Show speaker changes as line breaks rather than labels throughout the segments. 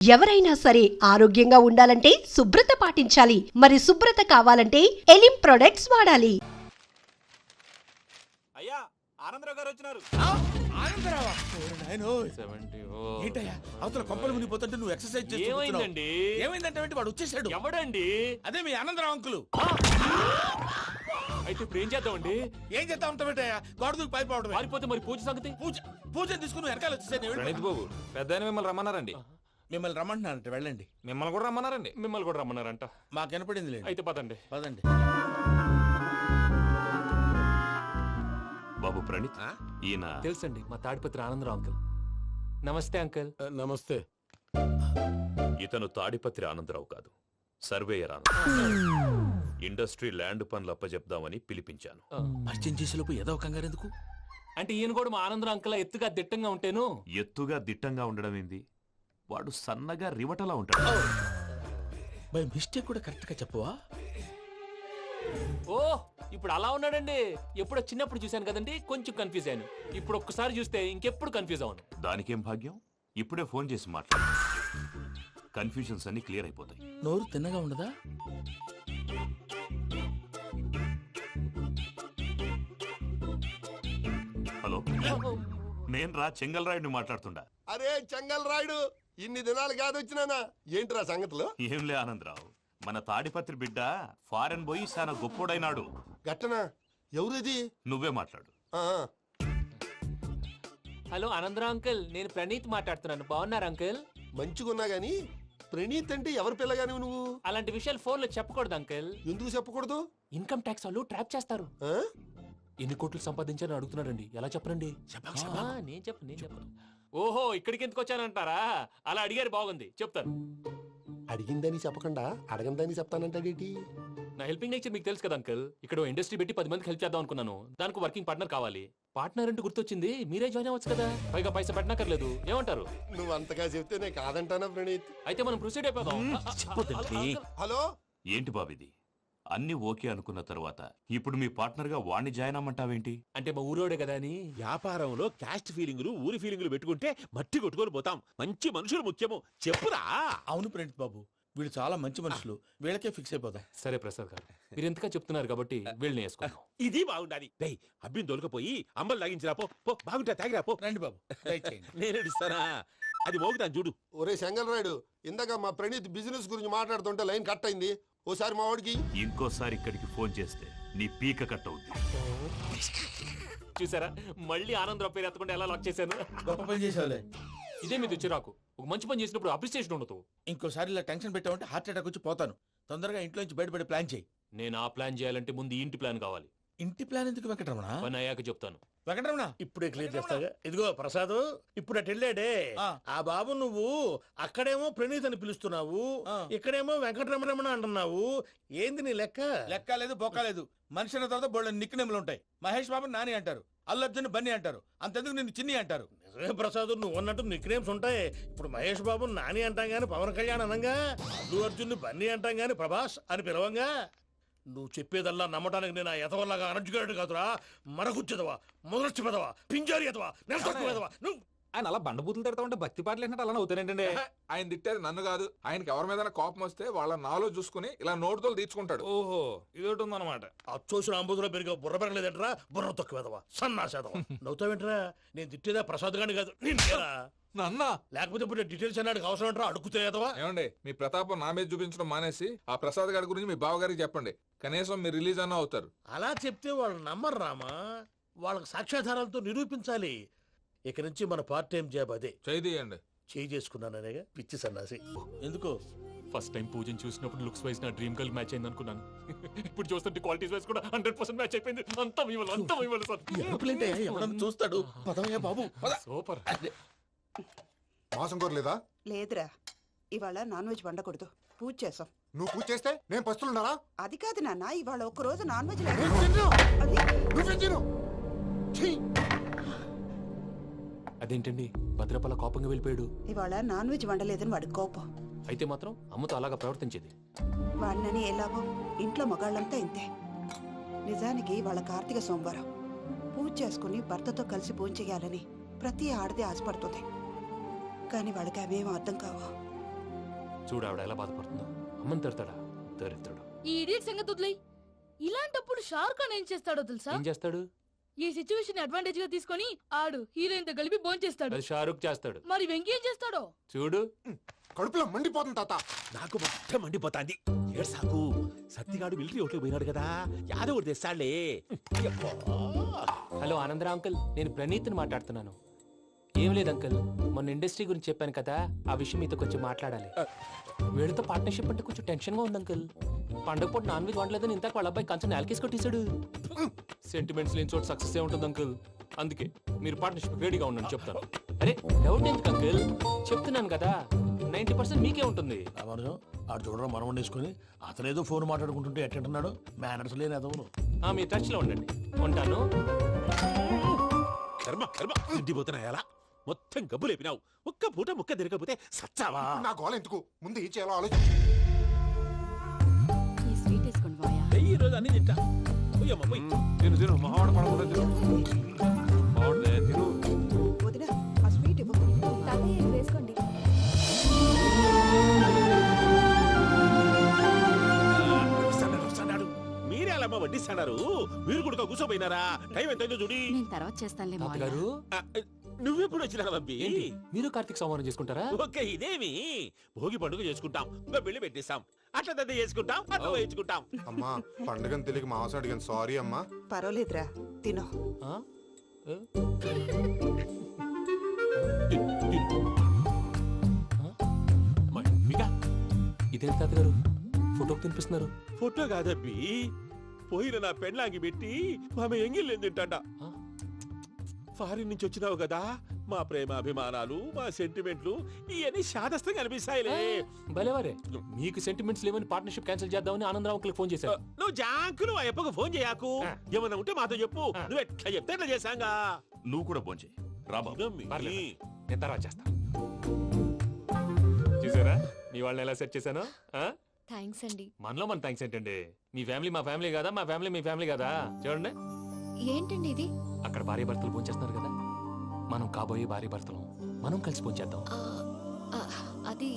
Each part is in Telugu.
ఎవరైనా సరే ఆరోగ్యంగా ఉండాలంటే శుభ్రత పాటించాలి. మరి శుభ్రత కావాలంటే ఎలిం ప్రొడక్ట్స్ వాడాలి.
అయ్యా ఆనందరావు గారు వచ్చినారు.
ఆనందరావా? ఏంటయ్యా అవతల కొంపలు మునిగిపోతుంటే నువ్వు ఎక్సర్సైజ్ చేస్తున్నావు.
ఏమైందండి?
ఏమైందంటే వాడు వచ్చేసాడు.
ఎవడండి?
అదే మీ ఆనందరావు అంకులు.
అయితే ఇప్పుడు ఏం చేద్దామండి?
ఏం చేస్తా ఉంటావేటయ్యా? గోడ దూకి పైపోవడం.
పారిపోతే మరి పూజ సంగతి?
పూజ తీసుకుని వెనకాల వచ్చేసాను.
ప్రణీత్ బాబు పెద్ద మిమ్మల్ని రమ్మన్నారండి.
మిమ్మల్ని రమ్మంటున్నారంట, వెళ్ళండి.
మిమ్మల్ని కూడా రమ్మన్నారండి.
మిమ్మల్ని కూడా రమ్మన్నారంట.
మాకు వినపడింది లేదు.
అయితే పదండి.
పదండి.
బాబు ప్రణీత్, ఈయన
తెలుసండి, మా తాడిపత్రి ఆనందరావు అంకుల్. నమస్తే అంకుల్.
నమస్తే.
ఇతను తాడిపత్రి ఆనందరావు కాదు, సర్వేయర్ ఆనందరావు. ఇండస్ట్రీ ల్యాండ్ పనులు అప్పచెప్దామని పిలిపించాను.
పరిచయం చేసేలోపు ఏదో కంగారు ఎందుకు?
అంటే ఈయన కూడా మా ఆనందరావు అంకుల్ ఎత్తుగా దిట్టంగా ఉంటేను.
ఎత్తుగా దిట్టంగా ఉండడం ఏంది, వాడు సన్నగా రివటలా ఉంటాడు.
బై మిస్టేక్ కూడా కరెక్ట్ గా చెప్పవా?
ఓ ఇప్పుడు అలా ఉన్నాడండి. ఎప్పుడో చిన్నప్పుడు చూశాను కదండి, కొంచెం కన్ఫ్యూజ్ అయ్యాను. ఇప్పుడు ఒక్కసారి చూస్తే ఇంకెప్పుడు కన్ఫ్యూజ్ అవును.
దానికేం భాగ్యం, ఇప్పుడే ఫోన్ చేసి మాట్లాడు. కన్ఫ్యూజన్స్ అన్ని క్లియర్ అయిపోతాయి.
నోరు తిన్నగా ఉండదా?
హలో, నేను రా చెంగల్ రాయుడిని మాట్లాడుతుండా.
అరే చెంగల్ రాయుడు, ఇన్ని దినాలు కాదు వచ్చినానా? ఏంట్రా సంగతులు?
ఏంలే ఆనందరావు, మన తాడిపత్రి బిడ్డ ఫారెన్ పోయి చాలా గొప్పోడైనాడు.
గట్టనా? ఎవరిది?
నువ్వే మాట్లాడు.
హలో ఆనందరావు అంకుల్, నేను ప్రణీత్ మాట్లాడుతున్నాను. బాగున్నారు అంకుల్?
మంచిగున్నా గాని ప్రణీత్ అంటే ఎవరి పిల్లగాని నువ్వు?
అలాంటి విషయాలు ఫోన్ లో చెప్పకూడదు అంకుల్.
ఎందుకు చెప్పకూడదు?
ఇన్కమ్ ట్యాక్స్ వాళ్ళు ట్రాప్ చేస్తారు.
ఆ?
ఎన్ని కోట్లు సంపాదించాలని అడుగుతున్నారండి. ఎలా చెప్పరండి? నేను చెప్పను. ఓహో, ఇక్కడికి ఎందుకు వచ్చానంటారా? అలా అడిగారు, బాగుంది, చెప్తాను.
అడిగిందని చెప్పకుండా అడగందని చెప్తానంటాడేటి?
నా హెల్పింగ్ నేచర్ మీకు తెలుసు కదా అంకుల్. ఇక్కడ ఇండస్ట్రీ పెట్టి 10 మందికి హెల్ప్ చేద్దాం అనుకున్నాను. దానికి వర్కింగ్ పార్ట్నర్ కావాలి. పార్ట్నర్ అంటే గుర్తొచ్చింది, మీరే జాయిన్ అవ్వచ్చు కదా. పైగా పైసా పెట్టనక్కర్లేదు. ఏమంటారు?
నువ్వు అంతగా చెప్తే నేను కాదంటానా ప్రణీత్?
అయితే మనం ప్రొసీడ్ అయిపోదాం.
హలో,
ఏంటి బాబిది, అన్ని ఓకే అనుకున్న తర్వాత ఇప్పుడు మీ పార్ట్నర్ గా వాణ్ణి జాయిన్ అమ్మంటావేంటి?
అంటే మా ఊరోడే కదా అని.
వ్యాపారంలో క్యాస్ట్ ఫీలింగులు, ఊరి ఫీలింగులు పెట్టుకుంటే మట్టి కొట్టుకొని పోతాం. మంచి మనుషులు ముఖ్యము. చెప్పురా.
అవును ప్రణీత్ బాబు, వీళ్ళు చాలా మంచి మనుషులు. వీళ్ళకే ఫిక్స్ అయిపోదాం.
సరే ప్రసాద్ గారు, మీరు ఎంతగా చెప్తున్నారు కాబట్టి వీళ్ళని వేసుకుందాం.
ఇది బాగుండాలి. డై అబ్బిని దొలకపోయి అంబలు లాగించిరా పో. పో బాగుంటా, తాగిరా పో.
రండి బాబు, దయచేయండి.
నేను ఇస్తానా? అది మోగుతాను చూడు.
ఒరే చెంగల్ రాయుడు, ఇందాక మా ప్రణీత్ బిజినెస్ గురించి మాట్లాడుతుంటే లైన్ కట్ అయింది. ఓసారి మా వాడికి
ఇంకోసారి ఇక్కడికి ఫోన్ చేస్తే నీ పీక కట్ అవుద్ది.
చూసారా, మళ్ళీ ఆనందరావు పేరు ఎత్తకుండా ఎలా లాక్ చేశాను.
గొప్ప పని చేసేవాళ్ళే.
ఇదే మీద చిరాకు. ఒక మంచి పని చేసినప్పుడు అప్రిసియేషన్ ఉండదు.
ఇంకోసారి ఇలా టెన్షన్ పెట్టామంటే హార్ట్ అటాక్ వచ్చి పోతాను. తొందరగా ఇంట్లో నుంచి బయటపడే ప్లాన్ చేయి.
నేను ఆ ప్లాన్ చేయాలంటే ముందు ఈ ఇంటి ప్లాన్ కావాలి.
ఇంటి ప్లాన్ ఎందుకు వెంకటరమణ?
పని అయ్యాక చెప్తాను.
వెంకటరమణ
ఇప్పుడే క్లియర్ చేస్తాగా. ఇదిగో ప్రసాద్, ఇప్పుడు అటు వెళ్ళాడే ఆ బాబు, నువ్వు అక్కడేమో ప్రణీత్ అని పిలుస్తున్నావు, ఇక్కడేమో వెంకటరమణ అంటున్నావు. ఏంది నీ లెక్క?
లెక్క లేదు, బొక్క లేదు. మనిషి అన్న తర్వాత బోళ్ళ నిక్నెములు ఉంటాయి. మహేష్ బాబు నాని అంటారు, అల్లు అర్జున్ బన్నీ అంటారు, అంతెందుకు నిన్ను చిన్ని అంటారు.
నిజమే ప్రసాద్, నువ్వు అన్నట్టు నిక్ నేమ్స్ ఉంటాయి. ఇప్పుడు మహేష్ బాబు నాని అంటాం గాని పవన్ కళ్యాణ్ అనంగా, అల్లు అర్జున్ బన్నీ అంటాం గాని ప్రభాస్ అని పిలవంగా. నువ్వు చెప్పేదల్లా నమ్మటానికి నేను ఎతవల్లాగా అనర్జుకేటెడ్ కాదురా. మరగుచ్చదవా, మొదలచ్చి పెదవా, పింజారి ఎదవా, నెలసొక్కుదవా నువ్వు.
ఆయన అలా బండబూతులు తిడతా ఉంటే భక్తి పాటలు ఏంటంటే అలా అవుతానంటే.
ఆయన తిట్టేది నన్ను కాదు, ఆయనకి ఎవరి మీద కోపం వస్తే వాళ్ళ నాలో చూసుకుని ఇలా నోటుతో తీర్చుకుంటాడు.
ఓహో, ఇదొకటి ఉందన్నమాట.
అచ్చోసిన అంబుధులో పెరిగే బుర్ర పెరగలేదంటరా, బుర్ర తొక్కువేదవా, సన్నాసేదవా. నవ్వుతావేంట్రా? నేను తిట్టేదా ప్రసాద్ గాని కాదు, నిన్నేరా.
నన్నా?
లేకపోతే ఇప్పుడు డీటెయిల్స్ అన్నాడు అవసరం అంటారా? అడుగుతాయేదవా?
ఏమండి, మీ ప్రతాపం నా మీద చూపించడం మానేసి ఆ ప్రసాద్ గారి గురించి మీ బావగారికి చెప్పండి. కనీసం మీరు రిలీజ్ అన్న అవుతారు.
అలా చెప్తే వాళ్ళు నమ్మరు రామా. వాళ్ళకి సాక్ష్యాధారాలతో నిరూపించాలి. ఇక నుంచి మన పార్ట్ టైం జాబ్ అదే.
చేయండి.
చేయి చేసుకున్నాననేగా పిచ్చి సన్నాసి. ఎందుకో
ఫస్ట్ టైం పూజను చూసినప్పుడు లుక్స్ వైజ్ నా డ్రీమ్ గర్ల్ మ్యాచ్ అయింది అనుకున్నాను. ఇప్పుడు చూస్తుంటే క్వాలిటీస్ వైజ్ కూడా 100% మ్యాచ్ అయిపోయింది. అంతా మీ వల్ల సార్.
ఎవడన్నా చూస్తాడు. పదవయ్యా బాబు,
సూపర్.
మాసం కోరలేదా?
లేదురా, ఇవాళ నాన్ వెజ్ వండకూడదు. పూజ చేసాం.
నువ్వు పూజ చేస్తే నేను పస్తులున్నారా?
అది కాదు నాన్న, ఇవాళ ఒక్క రోజు నాన్ వెజ్
అదేంటండి, భద్రపల కోపంగా వెళ్ళిపోయాడు.
ఇవాళ నాన్ వెజ్ వండలేదని వాడి కోపం.
అయితే మాత్రం అమ్మతో అలాగా ప్రవర్తించేది.
వాడినని ఎలాగో ఇంట్లో మగాళ్ళంతా ఇంతే. నిజానికి వాళ్ళ కార్తీక సోమవారం పూజ చేసుకుని భర్తతో కలిసి పూజ చేయాలని ప్రతి ఆడది ఆశపడుతుంది. కానీ వాళ్ళకి అవేం అర్థం కావు.
చూడు ఆవిడ ఎలా బాధపడుతుందో. అమ్మని తిడతాడా దరిద్రుడు.
ఈ ఇడియట్ సంగతి వదిలేయ్. ఇలాంటప్పుడు షారుఖ్ ఖాన్ ఏం చేస్తాడో తెలుసా?
ఏం చేస్తాడు?
ఈ సిచ్యువేషన్ అడ్వాంటేజ్ గా తీసుకొని ఆడు హీరోయిన్ తో కలిపి బోన్ చేస్తాడు.
అది షారుఖ్ చేస్తాడు.
మరి వెంకీ ఏం చేస్తాడో
చూడు.
కడుపులో మండిపోతుంది తాత.
నాకు మొత్తం మండిపోతాంది. ఏడు సాకు సత్తిగాడు మిలిటరీ ఓట్లకు పోయినాడు కదా, యాదవ్ ఒకటి తెస్తాడులే.
హలో ఆనందరా అంకుల్, నేను ప్రణీత్ని మాట్లాడుతున్నాను. ఏం లేదు అంకుల్, మొన్న ఇండస్ట్రీ గురించి చెప్పాను కదా, ఆ విషయం మీతో కొంచెం మాట్లాడాలి. వీళ్ళతో పార్ట్నర్షిప్ అంటే కొంచెం టెన్షన్ గా ఉంది అంకుల్. పండగ పూట నాన్ వెజ్ వండలేదని ఇంతకు వాళ్ళ అబ్బాయి కంచెం నేలకేసి కొట్టేశాడు. సెంటిమెంట్స్ లేని చోట సక్సెస్ ఏ ఉంటుంది అంకుల్. అందుకే మీరు పార్ట్నర్షిప్ రెడీగా ఉండండి చెప్తాను. అరే డౌట్ ఎందుకు అంకుల్, చెప్తున్నాను కదా 90% మీకే ఉంటుంది.
రామానుజం ఆడు చూడడం మనం వండేసుకొని అతనేదో ఫోన్ మాట్లాడుకుంటుంటే ఎట్టంటున్నాడు. మేనర్స్ లేని అదవును.
మీ టచ్ లో ఉండండి. ఉంటాను.
కర్మ కర్మ తిండిపోతున్నాయలా మొత్తం గబ్బు లేపినావు. ఒక్క పూట ముక్క తిరగకపోతే సచ్చావా?
నా గోల ఎందుకు, ముందు ఈ చేయాలో ఆలోచించు.
ఈ స్వీట్ వేసుకోండి బాయా.
ఈ రోజు అన్ని తింటా. పోయమ్మ పోయి.
తిను మావాడ పడకుండా తిను. మావాడలే తిను.
వదిన ఆ స్వీట్ ఇవ్వు.
వేసుకోండి.
వస్తాడు. మీరే అలా వడ్డిస్తాడారు. మీరు కూడా కూర్చోపోయినారా? టైం ఎంతైందో చూడి.
నేను తర్వాత చేస్తానులే
తాతగారు,
నువ్వెప్పుడు వచ్చినా అబ్బి?
ఏంటి మీరు కార్తీక్ సంహారం చేసుకుంటారా?
ఓకే, ఇదేమి భోగి పండుగ చేసుకుంటాం, ఇంకా పెళ్లి పెట్టేస్తాం, అట్లా దద్ద చేసుకుంటాం, అట్లా వేయించుకుంటాం.
అమ్మా పండుగని తెలియక మావసం అడిగాను, సారీ అమ్మా.
పర్వాలేదురా, తినో.
ఆ? ఏ?
మీకా
ఇదేంటి తాతగారు ఫోటోకి తినిపిస్తున్నారు?
ఫోటో కాదబ్బి, పోయిన నా పెళ్ళాంగి పెట్టి ఆమె ఎంగిల్లేం తింటాడ. ఫారిన్ నుంచి వచ్చినావు కదా, మా ప్రేమ అభిమానాలు, మా సెంటిమెంట్లు ఇవన్నీ శాదస్తంగా అనిపిస్తాయిలే.
భలేవారే, మీకు సెంటిమెంట్స్ లేవని పార్ట్నర్షిప్ క్యాన్సిల్ చేద్దామని ఆనందరావు అంకుల్ ఫోన్ చేశారు.
నువ్వు జాంకులు ఆ అప్పకు ఫోన్ చేయకు. ఏమన్నా ఉంటే మాతో చెప్పు. నువ్వు ఎట్లా చెప్తే ఎట్లా చేశాంగా.
నువ్వు కూడా భోంచేయి రా బాబు.
పర్లేదు, నేను తర్వాత చేస్తా. చూసారా మీ వాళ్ళని ఎలా సెట్ చేశాను?
థ్యాంక్స్ అండి.
మనలో మన థ్యాంక్స్ ఏంటండి? మీ ఫ్యామిలీ మా ఫ్యామిలీ కదా, మా ఫ్యామిలీ మీ ఫ్యామిలీ కదా. చూడండి,
ఏంటండి ఇది?
అక్కడ భార్య భర్తలు పోంచేస్తున్నారు కదా, మనం కాబోయే భార్య భర్తలు మనం కలిసి పోంచేద్దాం.
అది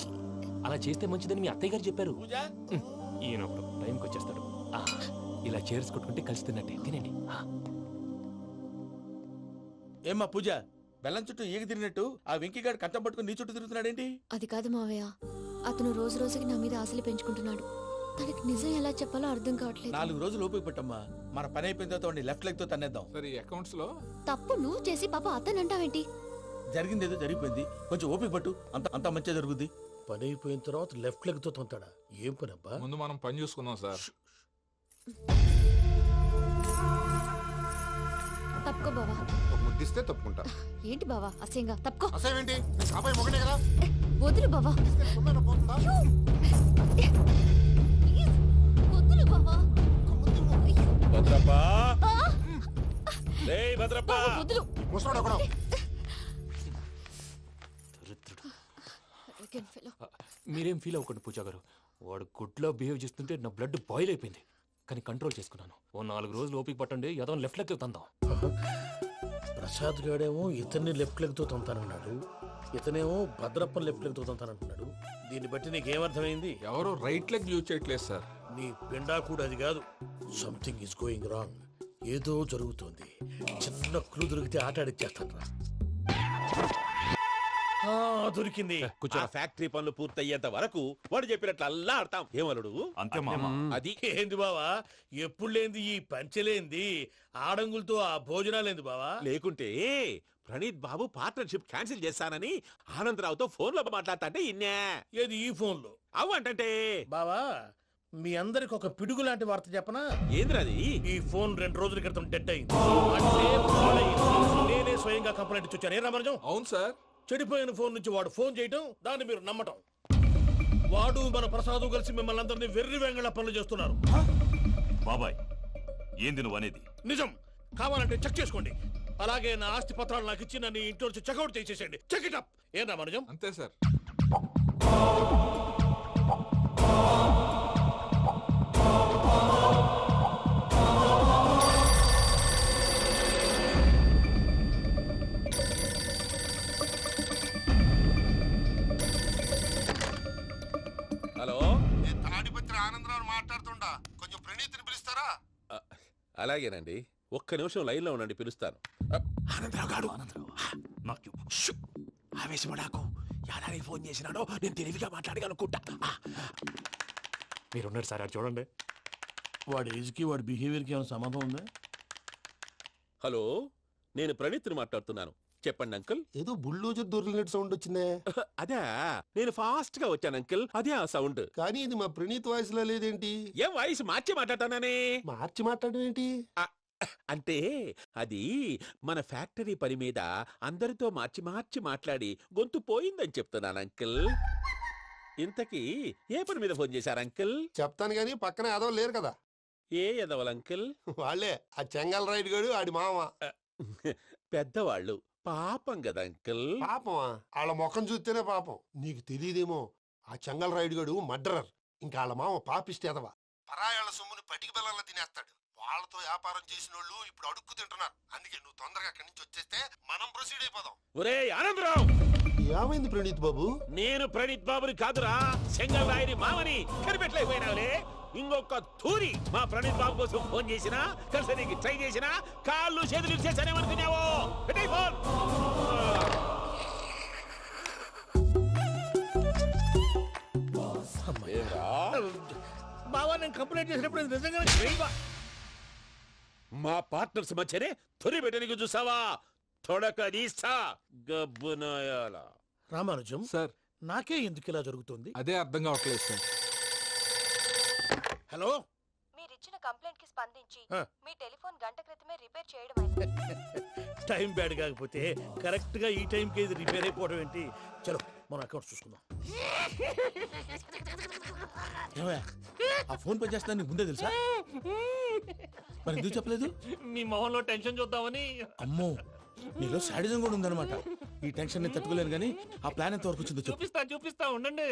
అలా చేస్తే మంచిదని మీ అత్తయ్య గారు చెప్పారు.
పూజ
ఈయన ఒకడు టైంకి వచ్చేస్తాడు. ఇలా చేర్స్ కొట్టుకుంటే కలిసి తిన్నట్టే. తినండి.
ఏమ్మా పూజ, బెల్లం చుట్టూ ఈగ తిరిగినట్టు ఆ వెంకీగాడు కంచం పట్టుకుని నీ చుట్టూ తిరుగుతున్నాడేంటి?
అది కాదు మావయ్య, అతను రోజు రోజుకి నా మీద ఆశలు పెంచుకుంటున్నాడు. తనకి నిజం ఎలా చెప్పాలో అర్థం కావట్లేదు.
4 రోజులు ఓపిక పట్టమ్మా, మన పని అయిపోయిన తర్వాత లెఫ్ట్ లెగ్ తో తన్నేద్దాం.
సరే అకౌంట్స్ లో
తప్పు నువ్వు చేసి పాప అతను అంటావేంటి?
జరిగింది ఏదో జరిగిపోయింది, కొంచెం ఓపిక పట్టు, అంత మంచిగా జరుగుద్ది.
పని అయిపోయిన తర్వాత లెఫ్ట్ లెగ్ తో తొంతాడా? ఏం పని అబ్బా?
ముందు మనం పని చూసుకుందాం సార్.
తప్పుకో బావా.
ఒక ముద్దిస్తే తప్పుకుంటా.
ఏంటి బావా అసహ్యంగా? తప్పుకో.
అసేమేంటి, నీ కాబోయే మొగనే కదా.
వదులు బావా.
ఇస్తే సుమ్మేనా పోతుందా?
వదులు బావా.
భద్రప్పా, లేయ్ భద్రప్పా.
వదులు.
ముసలోడు ఒకడు.
దరిద్రుడు.
Arrogant fellow.
మీరేం ఫీల్ అవ్వకండి పూజా గారు. వాడు గుడ్లో బిహేవ్ చేస్తుంటే నా బ్లడ్ బాయిల్ అయిపోయింది, కానీ కంట్రోల్ చేసుకున్నాను. ఓ 4 రోజులు ఓపిక పట్టండి, ఏదో లెఫ్ట్ లెక్క తందాం.
ప్రసాద్ గాడేమో ఇతన్ని లెఫ్ట్ లెగ్ తో తొంతానన్నాడు, ఇతనేమో భద్రప్పని లెఫ్ట్ లెగ్ తో తొంతానంటున్నాడు. దీన్ని బట్టి నీకేమర్థమైంది?
ఎవరు రైట్ లెగ్ యూజ్ చేయట్లేదు సార్.
నీ పిండా కూడా అది కాదు. Something is going wrong. ఏదో జరుగుతోంది. చిన్న క్లూ దొరికితే ఆట ఆడిచ్చేస్తాను రా. దొరికింది.
ఆ ఫ్యాక్టరీ పనులు పూర్తయ్యేంత వరకు వాడు చెప్పినట్లు అల్లా ఆడతాం. ఏమలుడు?
అంతే మామ.
అది
ఏంది బావా, ఎప్పుడు లేంది ఈ పంచలేంది, ఆడంగులతో ఆ భోజనాలేంది బావా?
లేకుంటే ప్రణీత్ బాబు పార్ట్నర్షిప్ క్యాన్సిల్ చేస్తానని ఆనందరావుతో ఫోన్ లో మాట్లాడతా అంటే ఇన్నే.
ఏది ఈ ఫోన్ లో?
అవ్వంటే
బావా, మీ అందరికి ఒక పిడుగు లాంటి వార్త చెప్పనా?
ఏంద్రది?
ఈ ఫోన్ 2 రోజుల క్రితం డెడ్ అయింది. అంటే పాడైంది. నేనే స్వయంగా కంప్లైంట్ ఇచ్చి వచ్చాను. ఏ రామరాజం?
అవును సార్.
చెడిపోయిన ఫోన్ నుంచి వాడు ఫోన్ చేయటం, దాన్ని మీరు నమ్మటం. వాడు మన ప్రసాదు కలిసి మిమ్మల్ని అందరినీ వెర్రి వెంగళ పనులు చేస్తున్నారు.
బాబాయ్ ఏంది నువ్వు అనేది?
నిజం. కావాలంటే చెక్ చేసుకోండి. అలాగే నా ఆస్తి పత్రాలు నాకు ఇచ్చి నన్ను ఇంట్లో నుంచి చెక్అౌట్ చేసేసండి. Check it up. ఏం రామరాజం?
అంతే సార్.
అలాగేనండి, ఒక్క నిమిషం లైన్లో ఉండండి, పిలుస్తాను.
ఆనందరావు గాడు
నాకు
ఆవేశపడాకు. యాదారి ఫోన్ చేసినాడో నేను తెలివిగా మాట్లాడగలనుకుంటా.
మీరున్నారు సార్, అది చూడండి.
వాడి ఏజ్కి వాడి బిహేవియర్కి ఏమైనా సంబంధం ఉందా?
హలో, నేను ప్రణీత్ని మాట్లాడుతున్నాను. చెప్పండి అంకుల్.
ఏదో బుల్డోజర్ దొరికినట్టు సౌండ్ వచ్చిందే.
అదే, నేను ఫాస్ట్ గా వచ్చాను అంకుల్, అదే ఆ సౌండ్.
కానీ ఇది మా ప్రణీత్ వాయిస్ లో లేదేంటి?
ఏం వాయిస్ మార్చి మాట్లాడతాననే?
మార్చి మాట్లాడడం ఏంటి?
అంటే అది మన ఫ్యాక్టరీ పని మీద అందరితో మార్చి మార్చి మాట్లాడి గొంతు పోయిందని చెప్తున్నాను అంకుల్. ఇంతకీ ఏ పని మీద ఫోన్ చేశారు అంకుల్?
చెప్తాను గానీ పక్కన ఏదో లేరు కదా.
ఏ ఎదవలు అంకుల్?
వాళ్ళే ఆ చెంగల్ రైడ్ గడు ఆడి మామ.
పెద్దవాళ్ళు, పాపం కదా అంకుల్.
పాపమా? వాళ్ళ ముఖం చూస్తేనే పాపం. నీకు తెలియదేమో, ఆ చెంగల్ రైడ్ గడు మర్డరర్. ఇంకా వాళ్ళ మామ పాపిష్టి ఎదవ. పరాయాళ్ళ సొమ్ముని పటికి బెల్లంలో తినేస్తాడు. వాళ్ళతో వ్యాపారం చేసిన వాళ్ళు ఇప్పుడు అడుక్కు తింటున్నారు. అందుకే నువ్వు తొందరగా అక్కడి నుంచి వచ్చేస్తే మనం ప్రొసీడ్ అయిపోదాం.
ఒరే ఆనందరావు!
ఏమైంది ప్రణీత్ బాబు?
నేను ప్రణీత్ బాబుని కాదురా, సెంగల్ రాయని మామని. కనిపెట్టలేకపోయినావులే. ఇంకొక తూరి మా ప్రణీత్ బాబు కోసం ఫోన్ చేసినా, కలిసి నీకు ట్రై చేసినా, కాళ్ళు చేతులు చేశానేమనుకున్నావో. పెట్టేయ్ ఫోన్.
బావా, నేను కంప్లైంట్ చేసినప్పుడు నిజంగా
మా పార్ట్నర్స్ మధ్యనే తొలి పెట్టడానికి చూసావా? తొడక తీస్తా గబ్బునాయాల.
రామానుజం
సార్,
నాకే ఎందుకు ఇలా జరుగుతుంది?
అదే అర్థం కావట్లేదు సార్.
హలో,
మీరిచ్చిన కంప్లైంట్ కి స్పందించి
ఆ.
మీ టెలిఫోన్ గంట క్రితమే రిపేర్ చేయడం
టైం బ్యాడ్ కాకపోతే కరెక్ట్ గా ఈ టైంకి ఇది రిపేర్ అయిపోవడం ఏంటి? చలో మన అకౌంట్ చూసుకుందాం.
ఏమయ్యా, ఆ ఫోన్ పని చేస్తున్నా నీకు ముందే తెలుసా? మరి ఎందుకు చెప్పలేదు?
మీ మొహంలో టెన్షన్ చూద్దామని.
అమ్మో, నీలో శాడిజం కూడా ఉందన్నమాట. ఈ టెన్షన్ నేను తట్టుకోలేను కానీ ఆ ప్లాన్ ఎంత వరకు వచ్చిందో చెప్పు.
చూపిస్తా ఉండండి.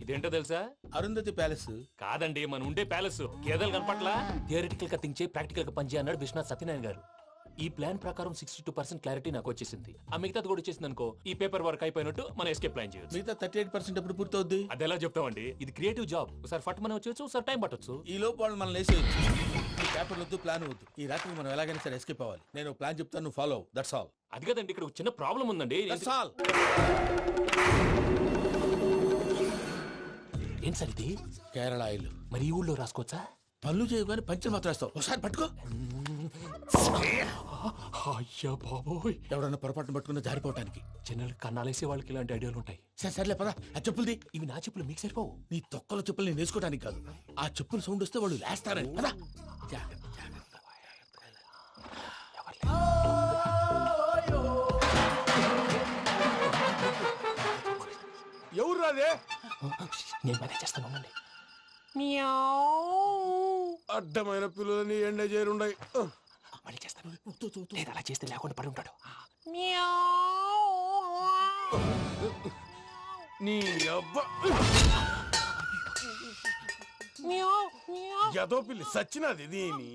ఇదేంటో తెలుసా?
అరుంధతి ప్యాలెస్
కాదండి, మన ఉండే ప్యాలెస్. గేదెలు కనపట్లా? థియరిటికల్ గా థింక్ చేయి, ప్రాక్టికల్ గా పనిచేయి అన్నాడు విశ్వనాథ్ సత్యనారాయణ గారు. ఈ ప్లాన్ ప్రకారం 62% క్లారిటీ నాకు వచ్చేసింది. ఆ మిగతాది కూడా వచ్చేసింది అనుకో, ఈ పేపర్ వర్క్ అయిపోయినట్టు మనం ఎస్కేప్ ప్లాన్ చేయొచ్చు.
మిగతా 38% ఎప్పుడు పూర్తవుద్ది?
అది ఎలా చెప్తామండి? ఇది క్రియేటివ్ జాబ్. ఒకసారి ఫట్ మనం వచ్చేయచ్చు, ఒకసారి టైం పట్టొచ్చు.
ఈ లోపు వాళ్ళు మనం లేసేయచ్చు. ఈ పేపర్ వద్దు, ప్లాన్ వద్దు. ఈ రాత్రికి మనం ఎలాగైనా సరే ఎస్కేప్ అవ్వాలి. నేను ప్లాన్ చెప్తాను, నువ్వు ఫాలో. That's all.
అది కదండి, ఇక్కడ ఒక చిన్న ప్రాబ్లం ఉందండి.
That's all.
ఏం సార్ ఇది?
కేరళ ఆయిల్.
మరి ఈ ఊళ్ళో రాసుకోవచ్చా?
పనులు చేయగానే పంచర్ మాత్రం వేస్తావు. ఒకసారి పట్టుకో.
అయ్యా బాబోయ్,
ఎవడన్నా పొరపాటున పట్టుకున్న జారిపోవటానికి.
జనరల్ కన్నాలేసే వాళ్ళకి ఇలాంటి ఐడియాలు ఉంటాయి.
సర్లే పదా, ఆ చెప్పులది.
ఇవి నా చెప్పులు, మీకు సరిపోవు.
నీ తొక్కల చెప్పులు నేను వేసుకోవడానికి కాదు, ఆ చెప్పులు సౌండ్ వస్తే వాళ్ళు లేస్తారని. పదా.
ఎవరు రాదే?
నేను మేనేజ్ చేస్తాను, ఉండండి.
అడ్డమైన పిల్లలని ఎండ చేరుండయి.
మళ్ళీ చేస్తాను. లేదు, అలా చేస్తే లేకుండా పడి ఉంటాడు.
నీ అబ్బా ఎదో పిల్లి సచ్చినది దీని.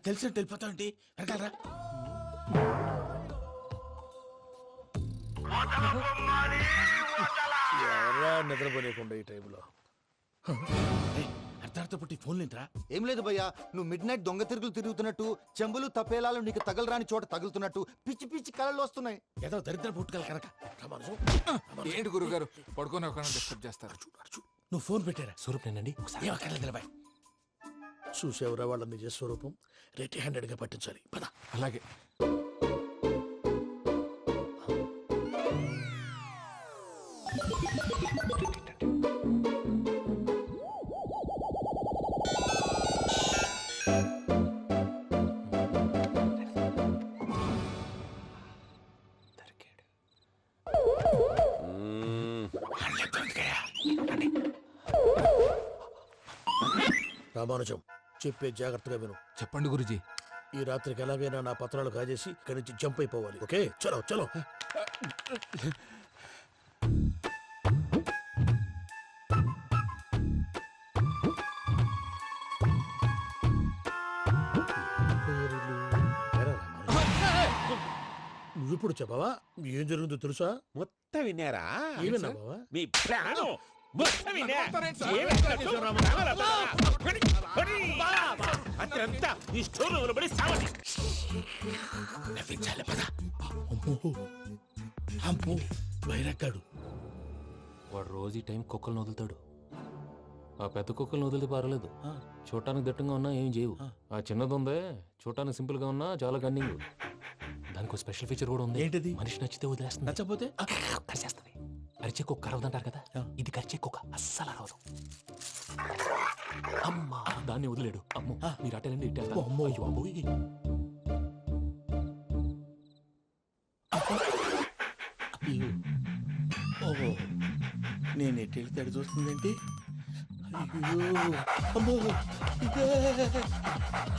తెలిసినట్టు వెళ్ళిపోతావంటి, వెనకాలరా.
ఎవరా నిద్రపోలేకుండా ఈ టైంలో?
అర్ధార్థ పుట్టి ఫోన్ లేంట్రా.
ఏం లేదు భయ్యా, నువ్వు మిడ్ నైట్ దొంగ తిరుగులు తిరుగుతున్నట్టు, చెంబులు తపేలాలు నీకు తగలరాని చోట తగులుతున్నట్టు పిచ్చి పిచ్చి కళలు వస్తున్నాయి.
ఏదో దరిద్ర పుట్టుకల కనుక.
ఏంటి గురుగారు పడుకొని ఒక డిస్టర్బ్ చేస్తారు?
నువ్వు ఫోన్ పెట్టారా?
స్వరూపేనండి,
ఏం అక్కర్లేదు నిలబాయ్.
చూసేవరా వాళ్ళ నిజ స్వరూపం. రెట్టి హ్యాండెడ్ గా పట్టించాలి. పద.
అలాగే.
రామానుజం, చెప్పే జాగ్రత్తగా విను.
చెప్పండి గురుజీ.
ఈ రాత్రికి ఎలాగైనా నా పత్రాలు కాజేసి ఇక్కడి నుంచి జంప్ అయిపోవాలి. ఓకే, చలో చలో. నువ్విప్పుడు చెప్పవా ఏం జరుగుతుందో తెలుసా?
మొత్తం విన్నారా?
ఏమన్నా బావా?
మీ ప్లాను మొత్తం విన్నా? అత్రంతా ఈ స్టోర్ రూమ్ లో పడి సావండి.
నవ్వించాలి పద. అమ్మో అమ్మో బైరక్కాడు.
వాడు రోజు ఈ టైం కుక్కలను వదులుతాడు. ఆ పెద్ద కుక్కలను వదిలితే పర్లేదు, చూడటానికి దట్టంగా ఉన్నా ఏం చేయవు. ఆ చిన్నది ఉందే చూడటానికి సింపుల్ గా ఉన్నా చాలా కన్నింగ్. దానికి ఒక స్పెషల్ ఫీచర్ కూడా ఉంది.
ఏంటిది?
మనిషి నచ్చితే వదిలేస్తుంది, నచ్చపోతే కరిచేస్తుంది. అరిచే కుక్క అరవదంటారు కదా, ఇది కరిచే కుక్క అస్సలు అరవదు. అమ్మా దాన్ని వదిలేడు. అమ్మో మీరు అటెండి ఇట్టే. అమ్మో అయ్యో అబ్బోయ్.
ఓహో నేను ఎటు వెళ్తే అటు చూస్తుందేంటి? అయ్యో అమ్మో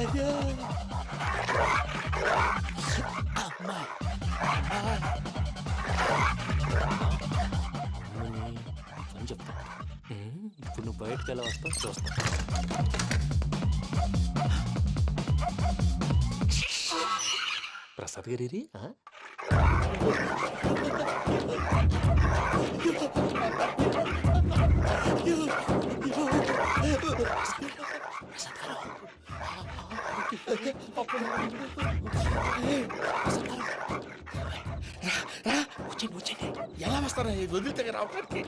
అయ్యో అమ్మా
అని చెప్తా. ఇప్పుడు నువ్వు బయటకు ఎలా వస్తావు చూస్తా. ప్రసాద్ గారి
వచ్చండి. ఎలా వస్తారా? వదిలితే రావడానికి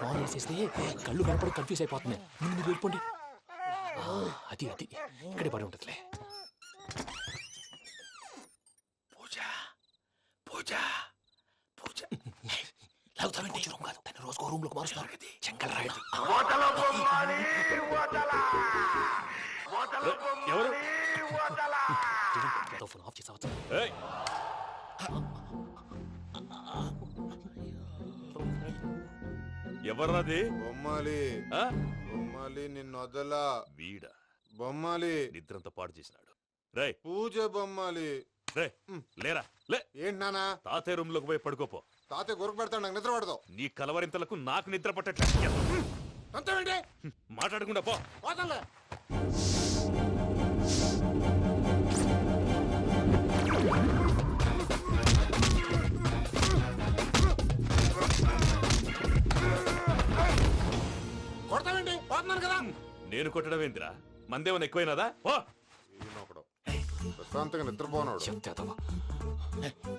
ఫోన్ చేసేస్తే కళ్ళు కనపడి కన్ఫ్యూజ్ అయిపోతున్నాయి. మీరు వెళ్ళిపోండి. అది అది ఇక్కడే పడి ఉంటుందిలే.
పూజ పూజ పూజ లాగుతామంటే రూమ్ కాదు, తను రోజుకో రూమ్ లోకి మారుస్తున్నారు కదా. చెంగల్ రాయడు.
ఎవరు?
ఫోన్ ఆఫ్ చేసావచ్చు.
ఎవర్రాది?
బొమ్మాలి బొమ్మాలి నిన్ను వదలా.
వీడ
బొమ్మాలి
నిద్రంతా పాడు చేసినాడు. రే
పూజ బొమ్మాలి.
రే లేరా లే.
ఏంటి నానా?
తాతయ్య రూమ్ లోకి పోయి పడుకోపో.
తాతయ్య గొరకు పెడతాడు, నాకు నిద్ర పడతావు.
నీ కలవరింతలకు నాకు నిద్ర పట్టట్లేదు.
అంతేంటి?
మాట్లాడకుండా పో.
పోతాలే. కొడతావేంటి? పోతున్నాను కదా.
నేను కొట్టడం ఏంటిరా? మందేమన్నా ఎక్కువైనదా? ఓ
ప్రశాంతంగా నిద్రపోనాడు.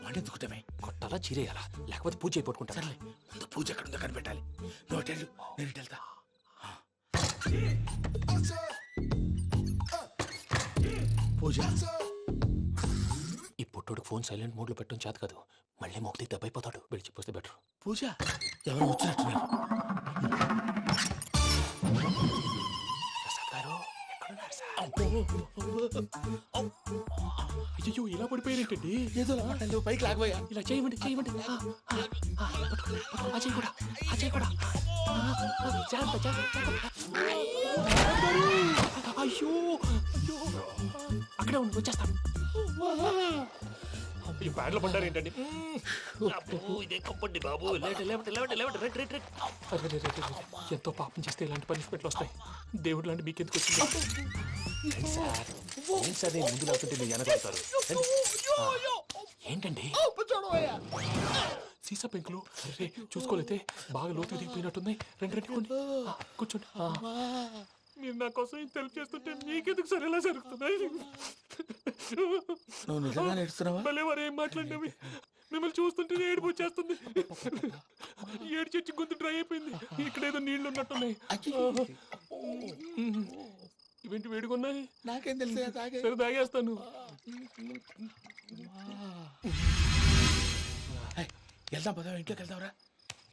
వాడెందుకుంటామే?
కొట్టాలా చీరేయాలా లేకపోతే పూజ అయిపోట్టుకుంటా.
సర్లే ముందు పూజ ఎక్కడ ఉందో కనిపెట్టాలి. నువ్వు అటెండు, నేను ఇటు వెళ్తా. పూజ
ఈ పుట్టుడికి ఫోన్ సైలెంట్ మోడ్ లో పెట్టడం చేత కాదు. మళ్ళీ మొక్కి దెబ్బైపోతాడు. వెళ్ళి చెప్పొస్తే బెటర్.
పూజ ఎవరు వచ్చినట్టున్నారు?
ప్రసాద్ గారు ఎక్కడున్నారు సార్? అయ్యో ఇలా పడిపోయినట్టండి.
ఏదో మాటలు పైకి లాగబోయా.
ఇలా చేయమండి చేయమండి. అజయ్ కూడా అజయ్ కూడా. అయ్యో అయ్యో అక్కడే ఉండి వచ్చేస్తాను. ఈ బ్యాడ్లో పడ్డారు ఏంటండి?
ఇదే కప్పండి బాబు.
ఎంతో పాపం చేస్తే ఇలాంటి పనిష్మెంట్లు వస్తాయి. దేవుడు లాంటి మీకెందుకు వచ్చింది? సార్ ముందు లేకుంటే మీరు వెనకాడతారు. ఏంటండి సీసా పెంకులు? అరే చూసుకోలేతే బాగా లోతు దిగిపోయినట్టున్నాయి. రెండు రెండు కూర్చోండి. మీరు నా కోసం ఇంత హెల్ప్ చేస్తుంటే మీకెందుకు సరే ఎలా జరుగుతున్నాయి?
నువ్వు నిజంగా నేర్చుతున్నావా?
మళ్ళీ వారు ఏం మాట్లాడినవి? మిమ్మల్ని చూస్తుంటే ఏడుపు వచ్చేస్తుంది. ఏడు చచ్చి గొంతు డ్రై అయిపోయింది. ఇక్కడ ఏదో నీళ్లు ఉన్నట్టున్నాయి. ఇవేంటి వేడుకున్నాయి?
నాకేం తెలుసు.
సరే తాగేస్తాను.
వెళ్దాం పదవా, ఇంట్లోకి వెళ్దాంరా.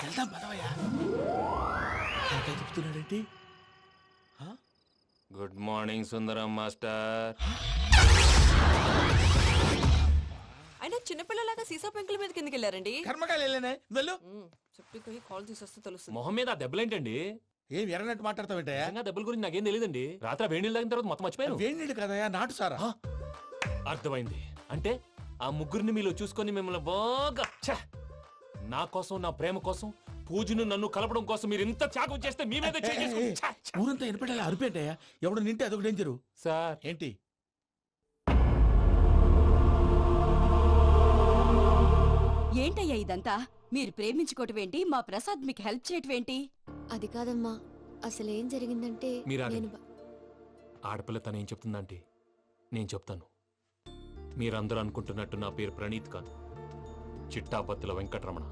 వెళ్దాం పదవయ్యా. నాకై చెప్తున్నాడేంటి?
గుడ్ మార్నింగ్ సుందరం మాస్టర్.
అయినా చిన్నపిల్లలాగా సీసా పెంకుల మీద కిందకి వెళ్ళారండి.
కర్మకాయలు వెళ్ళానే వెళ్ళు.
చెప్పి కాల్ తీసేస్తే తెలుస్తుంది.
మొహం మీద ఆ దెబ్బలేంటండి?
ఏం ఎర్రనట్టు మాట్లాడతావేంటయ్యా?
దెబ్బల గురించి నాకేం తెలియదండి. రాత్రి వేడి నీళ్ళు తాగిన తర్వాత మొత్తం మర్చిపోయాను.
వేడి నీళ్ళు కదయ్యా, నాటు సారా.
అర్థమైంది. అంటే ఆ ముగ్గురిని మీలో చూసుకొని మిమ్మల్ని బాగా నా కోసం నా ప్రేమ కోసం పూజను నన్ను కలపడం కోసం మీరు ఇంత త్యాగం చేస్తే మీ మీద
ఊరంతా ఎనపెట్టాలి అరిపేంటయ్యా ఎవడు నింటే అదొక డేంజరు.
సార్
ఏంటి
ఏంటయ్యా ఇదంతా? మీరు ప్రేమించుకోవటం ఏంటి? మా ప్రసాద్ మీకు హెల్ప్ చేయటం ఏంటి?
అది కాదమ్మా, అసలు ఏం జరిగిందంటే
మీరు
నేను
ఆడపిల్ల తనేం చెప్తుందంటే నేను చెప్తాను. మీరందరూ అనుకుంటున్నట్టు నా పేరు ప్రణీత్ కాదు, చిట్టాబత్తుల వెంకటరమణ.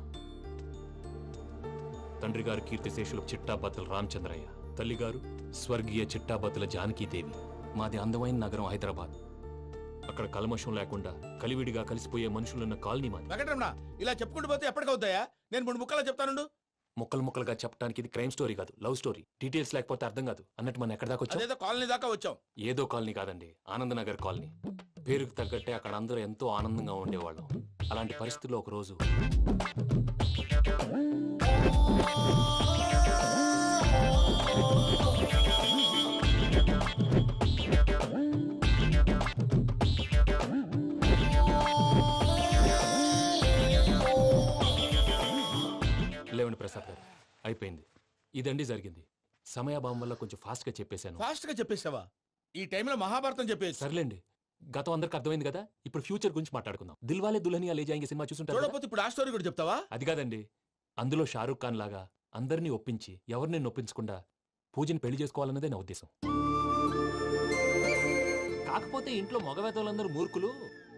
తండ్రి గారు కీర్తిశేషులు చిట్టాబత్తుల రామచంద్రయ్య, తల్లిగారు స్వర్గీయ చిట్టాబత్తుల జానకీదేవి. మాది అందమైన నగరం హైదరాబాద్. అక్కడ కల్మషం లేకుండా కలివిడిగా కలిసిపోయే మనుషులున్న కాలనీ మాది.
వెంకటరమణ ఇలా చెప్పుకుంటూ పోతే ఎప్పటికవుతాయా? నేను 3 ముక్కలా చెప్తానుండు.
ముక్కలు ముక్కలుగా చెప్పడానికి ఇది క్రైమ్ స్టోరీ కాదు, లవ్ స్టోరీ. డీటెయిల్స్ లేకపోతే అర్థం కాదు. అన్నట్టు మనం ఎక్కడ దాకా వచ్చాం?
అదేదో కాలనీ దాకా వచ్చాం.
ఏదో కాలనీ కాదండి, ఆనందనగర్ కాలనీ. పేరుకు తగ్గట్టే అక్కడ అందరూ ఎంతో ఆనందంగా ఉండేవాళ్ళం. అలాంటి పరిస్థితుల్లో ఒక రోజు లేవండి ప్రసాద్ గారు, అయిపోయింది. ఇదండి జరిగింది. సమయాభావం వల్ల కొంచెం ఫాస్ట్ గా చెప్పేశాను.
ఫాస్ట్ గా చెప్పేసావా? ఈ టైంలో మహాభారతం చెప్పేసి.
సర్లేండి, గతం అందరికి అర్థమైంది కదా. ఇప్పుడు ఫ్యూచర్ గురించి మాట్లాడుకుందాం. దిల్వాలే దుల్హనియా లే జాయేంగే సినిమా చూసుంటారు కదా?
చూడకపోతే ఇప్పుడు ఆ స్టోరీ కూడా చెప్తావా?
అది కాదండి, అందులో షారూఖ్ ఖాన్ లాగా అందరినీ ఒప్పించి ఎవరిని నొప్పించకుండా పూజని పెళ్లి చేసుకోవాలన్నదే నా ఉద్దేశం. కాకపోతే ఇంట్లో మగవేతలందరూ మూర్ఖులు,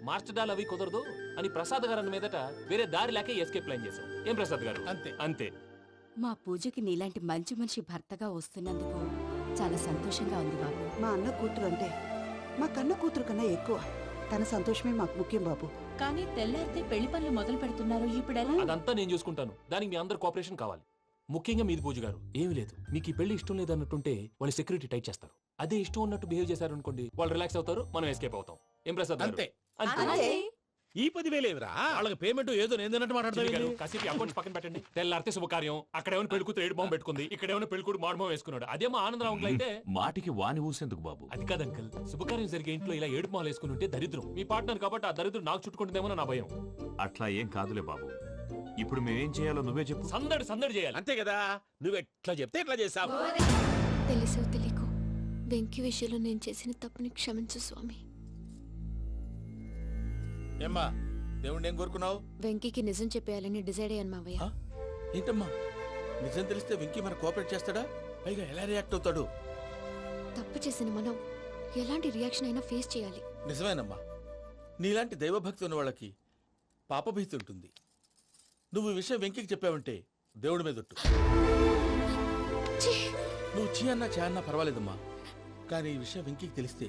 మార్చడాలు అవి కుదరదు అని ప్రసాద్ గారు అన్న మీదట వేరే దారి లేక ఎస్కేప్ ప్లాన్ చేశాం. ఏం ప్రసాద్ గారు? అంతే అంతే.
మా పూజకి నీలాంటి మంచి మనిషి భర్తగా వస్తున్నందుకు చాలా సంతోషంగా ఉంది బాబు.
మా అన్న కూతురు అంటే మా కన్న కూతురు కన్నా ఎక్కువ. తన సంతోషమే మాకు ముఖ్యం బాబు.
కానీ తెల్లారితే పెళ్లి పనులు మొదలు పెడుతున్నారు, ఇప్పుడు
అదంతా నేను చూసుకుంటాను. దానికి మీ అందరు కోఆపరేషన్ కావాలి. ముఖ్యంగా మీది పూజ గారు. ఏమీ లేదు, మీకు ఈ పెళ్లి ఇష్టం లేదన్నట్టుంటే వాళ్ళు సెక్యూరిటీ టైట్ చేస్తారు. అదే ఇష్టం ఉన్నట్టు బిహేవ్ చేశారు అనుకోండి, వాళ్ళు రిలాక్స్ అవుతారు, మనం ఎస్కేప్ అవుతాం. ఏం ప్రసాద్ గారు?
అంతే.
ఈ 10,000 ఏమిరా?
వాళ్ళకి పేమెంట్ ఏదో నేను మాట్లాడతాను.
కాసేపు అకౌంట్స్ పక్కన పెట్టండి. తెల్లారితే శుభకార్యం. అక్కడేమో పెళ్లి కూతురు ఏడు బాంబు పెట్టుకుంది, ఇక్కడేమో పెళ్లి కూతురు మాడు బాంబు వేసుకున్నాడు. అదేమో ఆనందరావు అంకుల్ అయితే
మాటికి వాని ఊసేందుకు బాబు?
అది కాదు అంకుల్, శుభకార్యం జరిగే ఇంట్లో ఇలా ఏడు మాలు వేసుకుని ఉంటే దరిద్రం. మీ పార్ట్నర్ కాబట్టి ఆ దరిద్రం నాకు చుట్టుకుంటుందేమో నా భయం.
అట్లా ఏం కాదులే బాబు. ఇప్పుడు మేమేం చేయాలో నువ్వే చెప్పు.
సందడి సందడి చేయాలి.
అంతే కదా, నువ్వు ఎట్లా చెప్తే ఎట్లా చేస్తావు.
తెలుసో తెలియకో వెంకీ విషయంలో నేను చేసిన తప్పుని క్షమించు స్వామి.
ఏమ్మా దేవుణ్ణి ఏం కోరుకున్నావు?
వెంకీకి నిజం చెప్పేయాలని డిసైడ్ అయ్యాను మావయ్య.
ఏంటమ్మా నిజం తెలిస్తే వెంకీ మన కోఆపరేట్ చేస్తాడా? పైగా ఎలా రియాక్ట్ అవుతాడు?
తప్పు చేసిన మనం ఎలాంటి రియాక్షన్ అయినా ఫేస్ చేయాలి.
నిజమేనమ్మా, నీలాంటి దైవభక్తి ఉన్న వాళ్ళకి పాపభీతి ఉంటుంది. నువ్వు ఈ విషయం వెంకీకి చెప్పావంటే దేవుడి మీద ఒట్టు. నువ్వు చీ అన్నా చే అన్నా పర్వాలేదమ్మా, కానీ ఈ విషయం వెంకీకి తెలిస్తే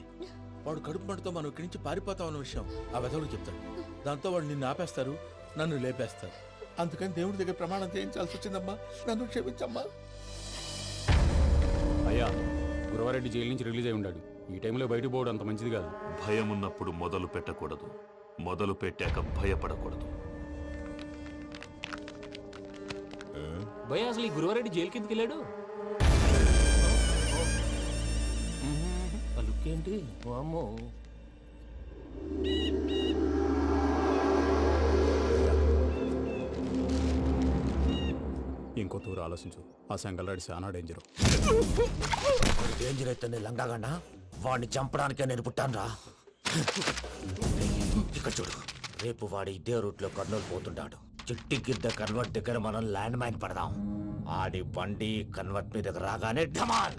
వాడు కడుపు మంటతో మనం ఇక్కడి నుంచి పారిపోతామన్న విషయం ఆ వెధవుడు చెప్తాడు. దాంతో వాడు నిన్ను ఆపేస్తారు, నన్ను లేపేస్తారు. అందుకని దేవుడి దగ్గర ప్రమాణం చేయించాల్సి వచ్చిందమ్మా, నన్ను క్షమించమ్మా.
అయ్యా, గురవారెడ్డి జైలు నుంచి రిలీజ్ అయి ఉన్నాడు. ఈ టైంలో బయటకు పోవడం అంత మంచిది కాదు.
భయం ఉన్నప్పుడు మొదలు పెట్టకూడదు, మొదలు పెట్టాక భయపడకూడదు.
భయ అసలు ఈ గురువారెడ్డి జైలు కిందకి వెళ్ళాడు. ఏంటి అమ్మో?
ఇంకో తూరు ఆలోచించు. ఆ సంగల్రాడి చాలా డేంజర్.
డేంజర్ అయితే లంగాగండా వాడిని చంపడానికే నేను పుట్టానురా. ఇక్కడ చూడు, రేపు వాడు ఇదే రూట్ లో కర్నూలు పోతుంటాడు. చిట్టి గిద్ద కన్వర్ట్ దగ్గర మనం ల్యాండ్ మైన్ పడదాం. ఆడి బండి కన్వర్ట్ మీద రాగానే ఢమాన్.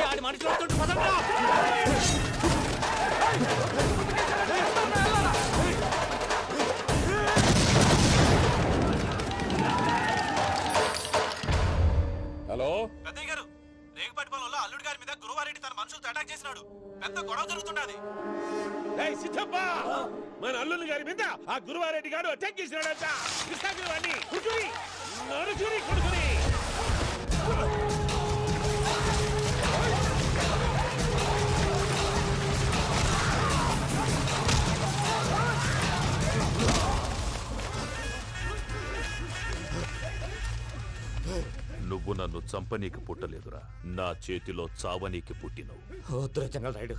ఆడి మనుషులు వస్తుంటే పదండ్రా.
హలో
పెద్దయ్య గారు, రేగుపాటి పొలంలో అల్లుడి గారి మీద గురువారెడ్డి తన మనుషులతో అటాక్ చేసినాడు. పెద్ద గొడవ జరుగుతున్నది.
సిద్ధప్ప, మన అల్లుని గారి మీద ఆ గురువారెడ్డి గారు అటాక్ చేసినాడంట. కృష్ణాగిరి కుడుకుని నరుచుని కొడుకుని.
నువ్వు నన్ను చంపనీకి పుట్టలేదురా, నా చేతిలో చావనీకి పుట్టినవు.
వద్దురా జంగల్ రైడ్.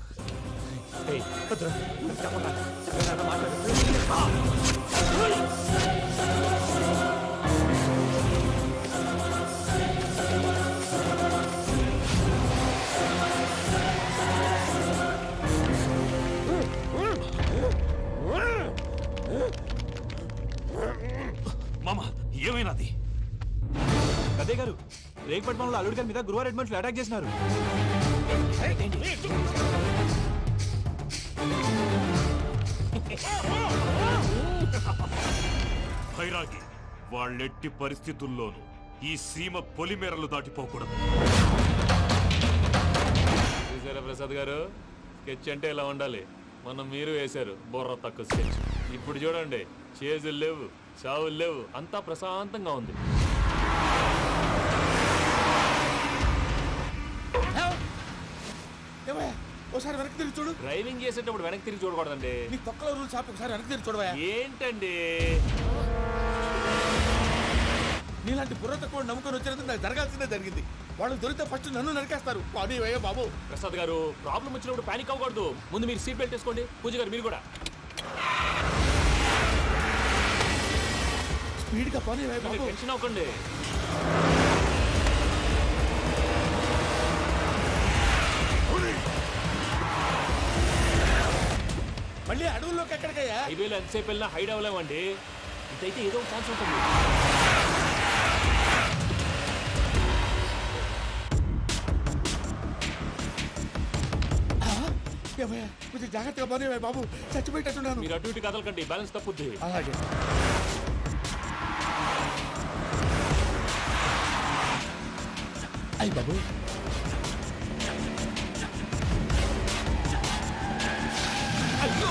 మామ ఏమైనాది?
అదే గారు, రేగపట్నంలో అల్లుడి గారి మీద గురువారెడ్డి మనుషులు అటాక్ చేసినారు.
భైరాగి, వాళ్ళెట్టి పరిస్థితుల్లోనూ ఈ సీమ పొలిమేరలు దాటిపోకూడదు.
చూసారా ప్రసాద్ గారు, స్కెచ్ అంటే ఇలా ఉండాలి. మనం మీరు వేశారు బుర్ర తక్కువ స్కెచ్. ఇప్పుడు చూడండి, చేజులు లేవు, చావులు లేవు, అంతా ప్రశాంతంగా ఉంది.
ఒకసారి వెనక్కి తిరిగి చూడు.
డ్రైవింగ్ చేసేటప్పుడు వెనక్కి తిరిగి చూడకూడదండి.
నీ తొక్కలో రూల్స్ ఆపి ఒకసారి వెనక్కి తిరిగి చూడవా.
ఏంటండి
నీలాంటి బుర్ర తక్కువ నమ్ముకొని వచ్చినందుకు నాకు జరగాల్సిందే జరిగింది. వాళ్ళు దొరికితే ఫస్ట్ నన్ను నరికేస్తారు. పానీ వయ్యా బాబు.
ప్రసాద్ గారు, ప్రాబ్లం వచ్చినప్పుడు పానిక్ అవ్వకూడదు. ముందు మీరు సీట్ బెల్ట్ వేసుకోండి. పూజ గారు మీరు కూడా
స్పీడ్గా పానీ వయ్యా బాబు.
టెన్షన్ అవ్వకండి.
మళ్ళీ అడవుల్లోకి ఎక్కడికయ్యా?
హైవేలో ఎంతసేపు వెళ్ళినా హైడ్ అవ్వలేమండి. ఇదైతే ఏదో ఒక ఛాన్స్ ఉంటుంది.
కొంచెం జాగ్రత్తగా పానీ వయ్యా బాబు, చచ్చిపోయేటట్టున్నాను.
మీరు అటు ఇటు కదలకండి, బ్యాలెన్స్ తప్పుద్ది.
అలాగే. అయ్యి బాబు, అయ్యో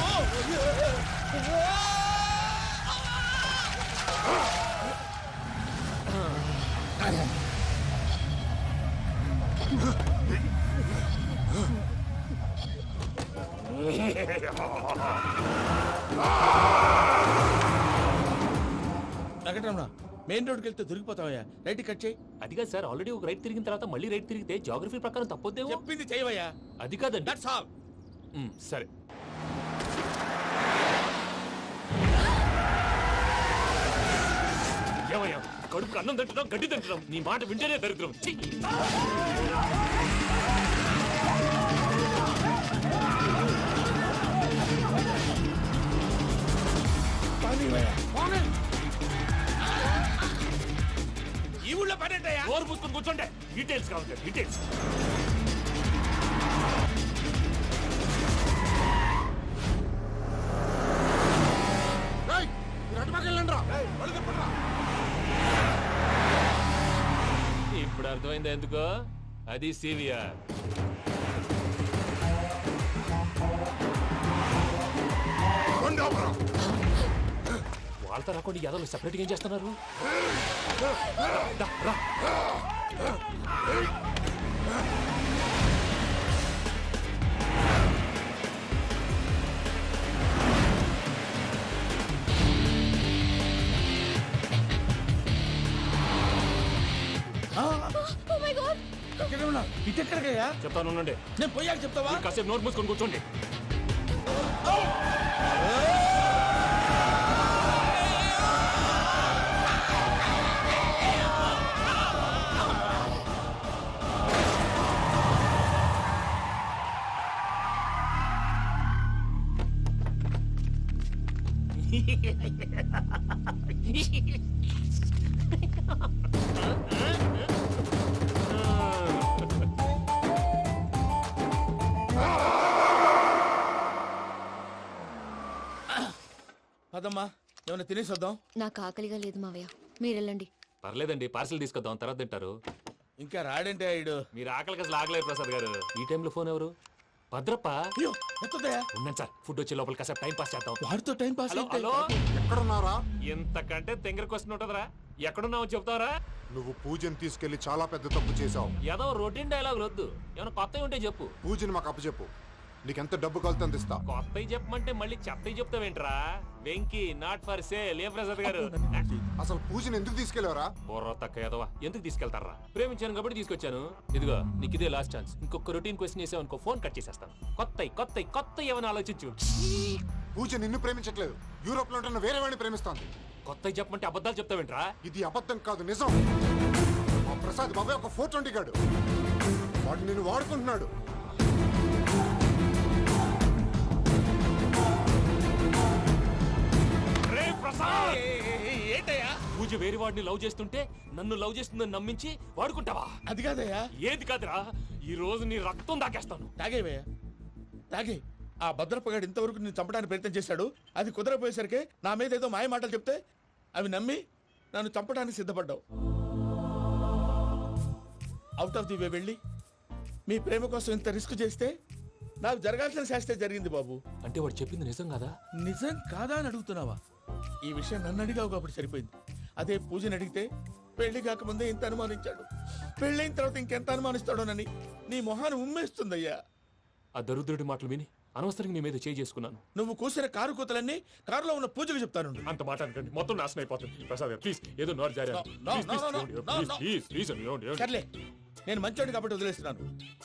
వెంకటరమణ, మెయిన్ రోడ్కి వెళ్తే దొరికిపోతావయ్యా. రైట్ కట్ చేయి.
అది కాదు సార్, ఆల్రెడీ ఒక రైట్ తిరిగిన తర్వాత మళ్ళీ రైట్ తిరిగితే జాగ్రఫీ ప్రకారం తప్పొద్దేమో.
చెప్పింది చేయవయ్యా.
అది కాదండి.
That's all.
సరే. ఏమయ్యా, కడుపుకు అన్నం తింటున్నాం, గడ్డి తింటున్నాం. నీ మాట వింటేనే దరిద్రం.
ఈ ఊళ్ళో పడేటయ్యా.
ఓరు పుస్తకం కూర్చోండి. డీటెయిల్స్ కావాలి, డీటెయిల్స్. ఇప్పుడు అర్థమైంది ఎందుకో. అది సివిఆర్. వాళ్ళతో రాకుండా యాదవులు సెపరేట్గా ఏం చేస్తున్నారు?
ఇటెక్కడికయ్యా?
చెప్తాను ఉండండి.
నేను పోయాక చెప్తావా?
కాసేపు నోట్ మూసుకొని కూర్చోండి.
పదమ్మా, ఏమైనా తినేసి వద్దాం.
నాకు ఆకలిగా లేదు మావయ్య, మీరు వెళ్ళండి.
పర్లేదండి, పార్సిల్ తీసుకొద్దాం, తర్వాత తింటారు.
ఇంకా రాడంటే ఆయుడు.
మీరు ఆకలికి అసలు ఆగలేదు ప్రసాద్ గారు. ఈ టైంలో ఫోన్ ఎవరు? భద్రప్ప. ఉన్నాను సార్, ఫుడ్ వచ్చే లోపల కాసేపు టైం పాస్ చేద్దాం.
వాడితో టైం పాస్.
హలో,
ఎక్కడున్నారా?
ఇంతకంటే తెంగర క్వశ్చన్ ఉంటుందిరా. ఎక్కడున్నావు చెప్తావరా?
నువ్వు పూజని తీసుకెళ్లి చాలా పెద్ద తప్పు చేశావు.
ఏదో రొటీన్ డైలాగ్ వద్దు, ఏమైనా కొత్తవి ఉంటే చెప్పు.
పూజని మాకు అప్పచెప్పు. నీకెంత డబ్బు కలితే అందిస్తా.
కొత్తవి చెప్పమంటే మళ్ళీ చెత్తవి చెప్తావేంట్రా? Venky not for sale. ఏ ప్రసాద్ గారు
అసలు పూజని ఎందుకు తీసుకెళ్లేవరా?
బుర్ర తక్క ఏదవా, ఎందుకు తీసుకెళ్తారా? ప్రేమించాను కాబట్టి తీసుకొచ్చాను. ఇదిగో నీకు ఇదే లాస్ట్ ఛాన్స్. ఇంకొక రొటీన్ క్వశ్చన్ చేసావు అనుకో, ఫోన్ కట్ చేసేస్తాను. కొత్త ఏమైనా ఆలోచించు.
పూజ నిన్ను ప్రేమించట్లేదు, యూరోప్ లో ఉంటున్న వేరే వాడిని ప్రేమిస్తోంది.
కొత్తవి చెప్పమంటే అబద్ధాలు చెప్తావేంట్రా?
ఇది అబద్ధం కాదు, నిజం. మా ప్రసాద్ బాబాయ్ ఒక 420 గాడు, వాడు నిన్ను వాడుకుంటున్నాడు.
ఏంటయ్యా?
పూజ వేరే వాడిని లవ్ చేస్తుంటే నన్ను లవ్ చేస్తుందని నమ్మించి వాడుకుంటావా?
అది కాదయ్యా.
ఏది కాదురా, ఈ రోజు నీ రక్తం దాకేస్తాను.
తాగేవయ్యా, తాగే. ఆ భద్రపగాడు ఇంతవరకు నేను చంపడానికి ప్రయత్నం చేశాడు. అది కుదరపోయేసరికి నా మీద ఏదో మాయ మాటలు చెప్తే అవి నమ్మి నన్ను చంపడానికి సిద్ధపడ్డావు. అవుట్ ఆఫ్ ది వే వెళ్ళి మీ ప్రేమ కోసం ఇంత రిస్క్ చేస్తే నాకు జరగాల్సిన శాస్త్రే జరిగింది బాబు.
అంటే వాడు చెప్పింది నిజం కాదా?
నిజం కాదా అని అడుగుతున్నావా? ఈ విషయం నన్ను అడిగావు కాబట్టి సరిపోయింది. అదే పూజని అడిగితే పెళ్లి కాకముందే ఇంత అనుమానించాడు, పెళ్ళైన తర్వాత ఇంకెంత అనుమానిస్తాడోనని నీ మొహాన్ని ఉమ్మేస్తుందయ్యా.
ఆ దరిద్రుడి మాటలు విని అనవసరంగా మీ మీద చేయి చేసుకున్నాను.
నువ్వు కూసిన కారు కూతలన్నీ కారులో ఉన్న పూజకు చెప్తాను.
అంత మాట అనకండి, మొత్తం నాశనం అయిపోతుంది. ప్రసాద్ గారు ప్లీజ్, ఏదో నోరు జారీ.
సర్లే, నేను మంచోడు కాబట్టి వదిలేస్తున్నాను.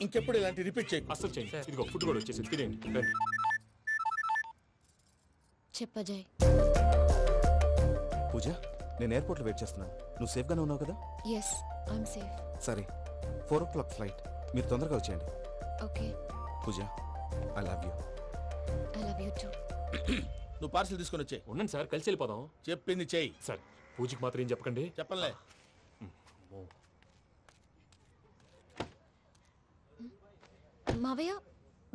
ఇంకెప్పుడు ఇలాంటి రిపీట్ చేయకు.
అసలు చేయండి. ఇదిగో ఫుడ్ కూడా వచ్చేసి తినేయండి.
చెప్పజాయ్.
పూజ, నేను ఎయిర్పోర్ట్లో వెయిట్ చేస్తున్నాను. నువ్వు సేఫ్గానే ఉన్నావు కదా?
Yes, I'm safe.
సరే, 4 o'clock ఫ్లైట్. మీరు తొందరగా వచ్చేయండి.
Okay.
Pooja, I love you.
I love you too.
నువ్వు పార్సల్ తీసుకొని వచ్చే.
ఉండండి సార్, కలిసి వెళ్ళిపోదాం.
చెప్పింది చెయ్యి
సార్. పూజకి మాత్రం ఏం చెప్పకండి.
చెప్పలే.
మావయ్య,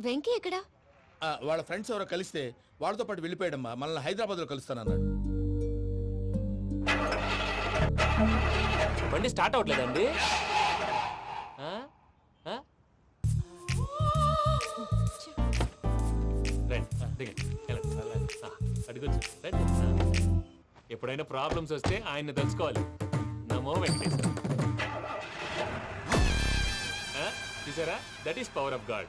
వెంకీ ఎక్కడా?
వాళ్ళ ఫ్రెండ్స్ ఎవరో కలిస్తే వాళ్ళతో పాటు వెళ్ళిపోయాడమ్మా. మనల్ని హైదరాబాద్ లో కలుస్తానన్నాడు.
బండి స్టార్ట్ అవ్వట్లేదండి. ఎప్పుడైనా ప్రాబ్లమ్స్ వస్తే ఆయన్ని తెలుసుకోవాలి. నమో వెంకటేశ్వర. చూసారా, that is power of God.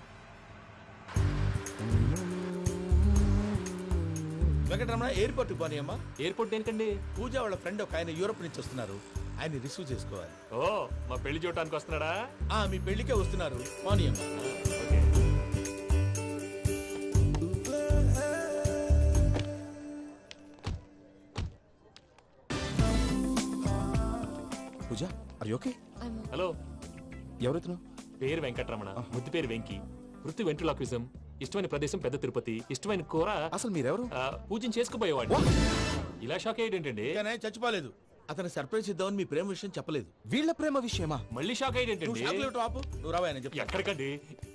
Venkataramana, airport పోనీ అమ్మా.
ఎయిర్పోర్ట్ దేనికండి?
పూజ వాళ్ళ ఫ్రెండ్ ఒక ఆయన యూరోప్ నుంచి వస్తున్నారు, ఆయన రిసీవ్ చేసుకోవాలి.
ఓ, మా పెళ్లి చూడటానికి వస్తున్నాడా?
మీ పెళ్లికే వస్తున్నారు, పోనీ అమ్మా.
పూజ, ఆర్ యు ఓకే?
హలో,
ఎవరెత్తును?
పేరు వెంకటరమణ, ముద్దు పేరు వెంకీ, వృత్తి వెంట్రులాక్విజం, ఇష్టమైన ప్రదేశం పెద్ద తిరుపతి, ఇష్టమైన కూర.
అసలు మీరెవరు?
పూజను చేసుకుపోయేవాడు. ఇలా షాక్ అయ్యేటండి.
చచ్చిపోలేదు, అతను సర్ప్రైజ్ ఇద్దామని మీ ప్రేమ విషయం చెప్పలేదు.
వీళ్ళ ప్రేమ విషయమా?
మళ్ళీ షాక్ అయ్యేటండి. ఎక్కడికండి,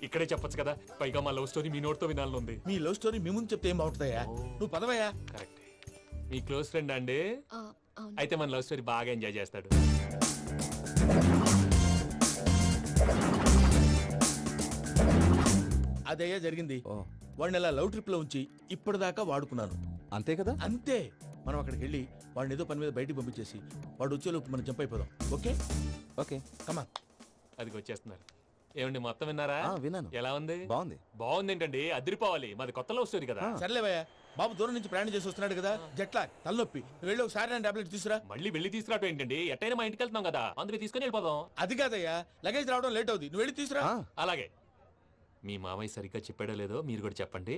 ఇక్కడే చెప్పొచ్చు కదా. పైగా మా లవ్ స్టోరీ మీ నోట్తో వినాలని ఉంది.
మీ లవ్ స్టోరీ మీ ముందు చెప్తే ఏం బాగుంటుందయ్యా? నువ్వు పదవయ్యా.
కరెక్ట్. మీ క్లోజ్ ఫ్రెండ్ అండి? అయితే మన లవ్ స్టోరీ బాగా ఎంజాయ్ చేస్తాడు.
అదయ్యా జరిగింది. వాడిని అలా లవ్ ట్రిప్ లో ఉంచి ఇప్పటిదాకా వాడుకున్నాను.
అంతే కదా?
అంతే. మనం అక్కడికి వెళ్ళి వాడిని ఏదో పని మీద బయటికి పంపించేసి వాడు వచ్చేలోపు మనం జంప్ అయిపోదాం. ఓకే
ఓకే,
కమా.
అది వచ్చేస్తున్నారు. ఏమండి, మొత్తం విన్నారా?
విన్నాను.
ఎలా ఉంది?
బాగుంది.
బాగుంది ఏంటండి, అదిరిపోవాలి. మాది కొత్త లవ్ స్టోరీ కదా.
సర్లేవయ్యా, బాబు దూరం నుంచి ప్రయాణం చేసి వస్తున్నాడు కదా, జట్లా తలనొప్పి. వెళ్ళి ఒకసారి టాబ్లెట్ తీసుకురా.
మళ్ళీ వెళ్ళి తీసుకురావటం ఏంటండి? ఎట్టైనా మా ఇంటికి వెళ్తున్నాం కదా, అందుకే తీసుకుని వెళ్ళిపోదాం.
అది కాదయ్యా, లగేజ్ రావడం లేట్ అవుతుంది, నువ్వు వెళ్ళి తీసుకురా.
అలాగే. మీ మామయ్య సరిగ్గా చెప్పాడో లేదో మీరు కూడా చెప్పండి.